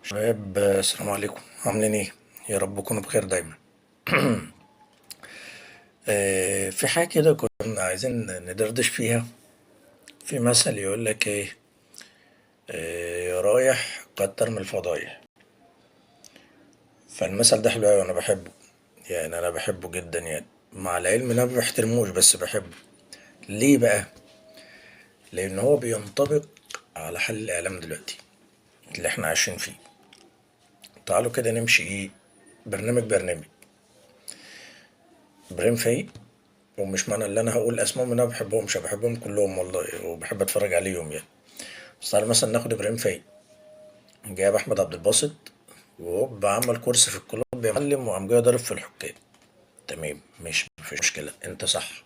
شباب، السلام عليكم. عاملين ايه؟ يا رب تكونوا بخير دايما. في حاجة كده كنا عايزين ندردش فيها. في مثل يقول لك ايه؟ يا رايح كتر من الفضايح. فالمثل ده حلو قوي وانا بحبه. يعني انا بحبه جدا، يعني مع العلم ان انا ما بحترموش بس بحبه. ليه بقى؟ لان هو بينطبق على حل الاعلام دلوقتي اللي احنا عايشين فيه. تعالوا كده نمشي ايه، برنامج برنامج. ابراهيم فايق، ومش معنى اللي انا هقول اسمائهم ان انا بحبهمش، أنا بحبهم كلهم والله وبحب اتفرج عليهم يعني. بس تعالى مثلا ناخد ابراهيم فايق، جايب احمد عبد الباسط وهوب عمل كورس في الكولومبيا يا معلم، وقام جاي ضارب في الحكام. تمام، مش مفيش مشكله، انت صح.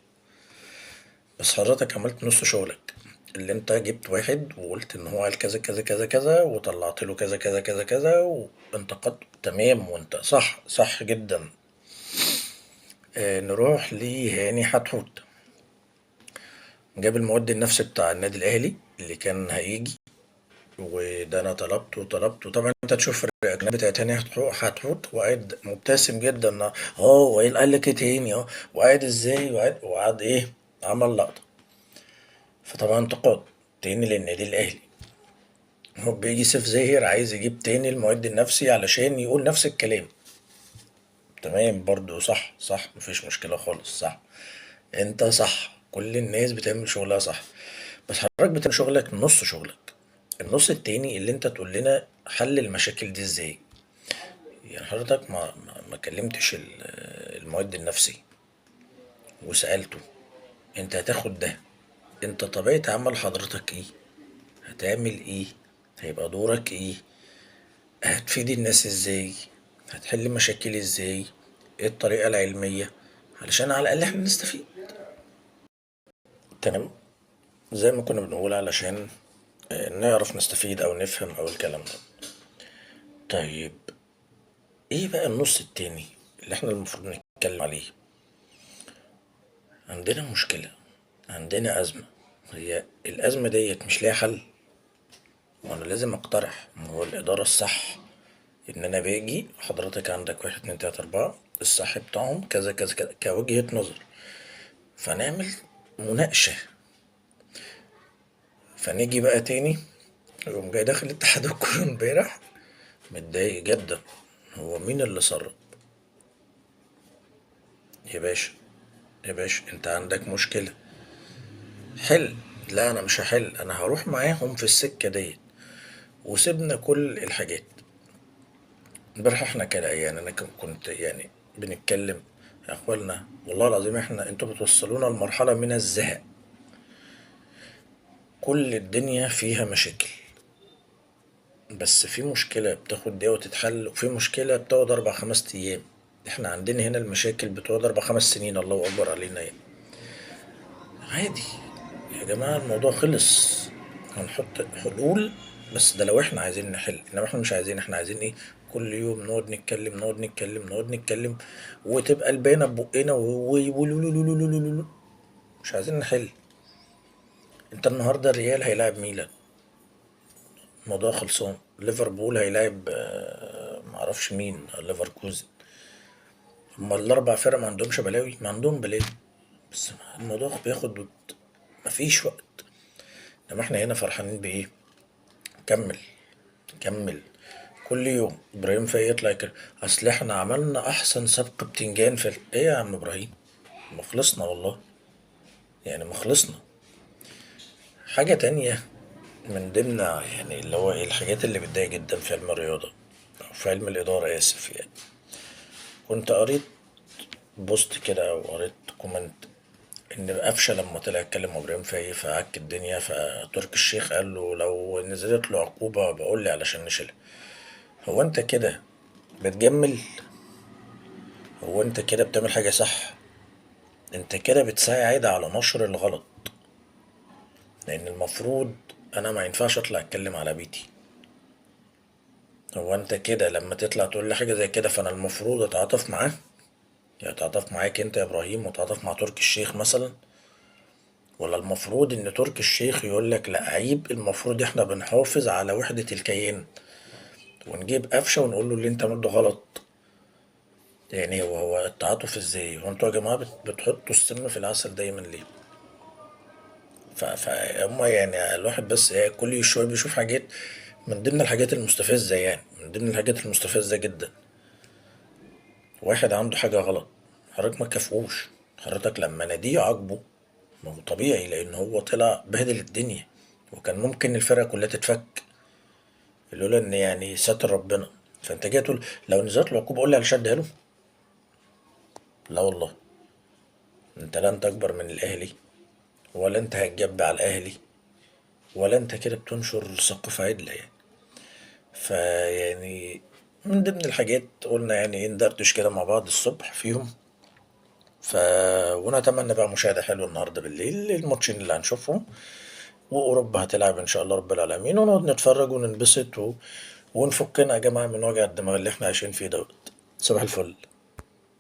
بس حضرتك عملت نص شغلك، اللي انت جبت واحد وقلت ان هو قال كذا كذا كذا كذا وطلعت له كذا كذا كذا كذا وانتقدت. تمام، وانت صح صح جدا. نروح لهاني حتحوت، جاب المعد النفسي بتاع النادي الاهلي اللي كان هيجي، وده انا طلبته وطلبته. طبعا انت تشوف الرياكشن بتاعت هاني حتحوت وقاعد مبتسم جدا. وائل قال لك ايه تاني؟ وقاعد ازاي، وقعد ايه، عمل لقطه. فطبعا انتقاد تاني للنادي الاهلي. هو بيجي سيف زاهر عايز يجيب تاني المعد النفسي علشان يقول نفس الكلام. تمام، برضو صح صح، مفيش مشكله خالص، صح. انت صح، كل الناس بتعمل شغلها صح. بس حضرتك بتعمل شغلك نص شغلك. النص التاني اللي انت تقول لنا حل المشاكل دي ازاي. يعني حضرتك ما كلمتش المعد النفسي وسألته انت هتاخد ده، انت طبيعة عمل حضرتك ايه، هتعمل ايه، هيبقى دورك ايه، هتفيد الناس ازاي، هتحل مشاكل ازاي، ايه الطريقة العلمية علشان على الأقل احنا نستفيد. تمام، زي ما كنا بنقول علشان نعرف نستفيد او نفهم او الكلام ده. طيب، ايه بقى النص التاني اللي احنا المفروض نتكلم عليه؟ عندنا مشكلة، عندنا أزمة. هي الأزمة ديت مش ليها حل، وأنا لازم أقترح. ما هو الإدارة الصح إن أنا باجي حضرتك عندك واحد اتنين تلاتة أربعة، الصح بتاعهم كذا كذا كذا كوجهة نظر، فنعمل مناقشة. فنيجي بقى تاني يقوم جاي داخل اتحاد الكورة امبارح متضايق جدا. هو مين اللي سرب؟ يا باشا، يا باشا انت عندك مشكلة، حل. لا انا مش هحل، انا هروح معاهم في السكة ديت. وسيبنا كل الحاجات. امبارح احنا كده يعني انا كنت يعني بنتكلم، يا اخوانا والله العظيم احنا انتوا بتوصلونا لمرحلة من الزهق. كل الدنيا فيها مشاكل، بس في مشكلة بتاخد دقيقة وتتحل، وفي مشكلة بتقعد أربع خمس أيام. احنا عندنا هنا المشاكل بتقعد أربع خمس سنين، الله أكبر علينا يعني. عادي يا جماعة، الموضوع خلص. هنحط حلول، بس ده لو احنا عايزين نحل. انما احنا مش عايزين، احنا عايزين ايه؟ كل يوم نقعد نتكلم نقعد نتكلم نقعد نتكلم، وتبقى البانة ببقنا مش عايزين نحل. انت النهارده الريال هيلاعب ميلان، الموضوع خلصان. ليفربول هيلاعب معرفش مين، ليفركوزن. هما الاربع فرق ما عندهمش بلاوي، ما عندهم بلاوي، بس الموضوع بياخد وقت، مفيش وقت. انما احنا هنا فرحانين بايه؟ كمل، كمل. كل يوم ابراهيم فايق يطلع كده، اصل احنا عملنا احسن سبق بتنجان في ايه يا عم ابراهيم؟ ما خلصنا والله، يعني ما خلصنا. حاجة تانية من ضمن يعني اللي هو ايه الحاجات اللي بتضايق جدا في علم الرياضة أو في علم الإدارة، آسف يعني. كنت قريت بوست كده أو قريت كومنت إن قفشة لما طلع يتكلم مع إبراهيم فايق فعك الدنيا، فتركي الشيخ قال له لو نزلت له عقوبة بقول لي علشان نشيلها. هو أنت كده بتجمل؟ هو أنت كده بتعمل حاجة صح؟ انت كده بتساعد على نشر الغلط. لان المفروض انا ما ينفعش اطلع اتكلم على بيتي. هو انت كده لما تطلع تقول لي حاجه زي كده فانا المفروض اتعاطف معاه؟ يعني اتعاطف معاك انت يا ابراهيم واتعاطف مع تركي الشيخ مثلا؟ ولا المفروض ان تركي الشيخ يقول لك لا عيب، المفروض احنا بنحافظ على وحده الكيان؟ ونجيب قفشه ونقول له اللي انت عملته غلط. يعني هو التعاطف ازاي؟ هو انتوا يا جماعه بتحطوا السم في العسل دايما ليه؟ فهم يعني الواحد بس كل شويه بيشوف حاجات من ضمن الحاجات المستفزه، يعني من ضمن الحاجات المستفزه جدا. واحد عنده حاجه غلط، حضرتك ما تكافئوش، حضرتك لما ناديه عاقبه. ما هو طبيعي لان هو طلع بهدل الدنيا، وكان ممكن الفرقه كلها تتفك لولا ان يعني ستر ربنا. فانت جاي تقول لو نزلت له عقوبه قول لي على شدها له؟ لا والله. انت لا انت اكبر من الاهلي، ولا انت هتجب على الاهلي، ولا انت كده بتنشر ثقافه عدله يعني. فيعني من ضمن الحاجات قلنا يعني ايه ندردش كده مع بعض الصبح فيهم. ف ونتمنى بقى مشاهدة حلوة النهارده بالليل الماتشين اللي هنشوفهم، وأوروبا هتلعب إن شاء الله رب العالمين، ونقعد نتفرج وننبسط ونفكنا يا جماعة من وجع الدماغ اللي احنا عايشين فيه دوت. صباح الفل.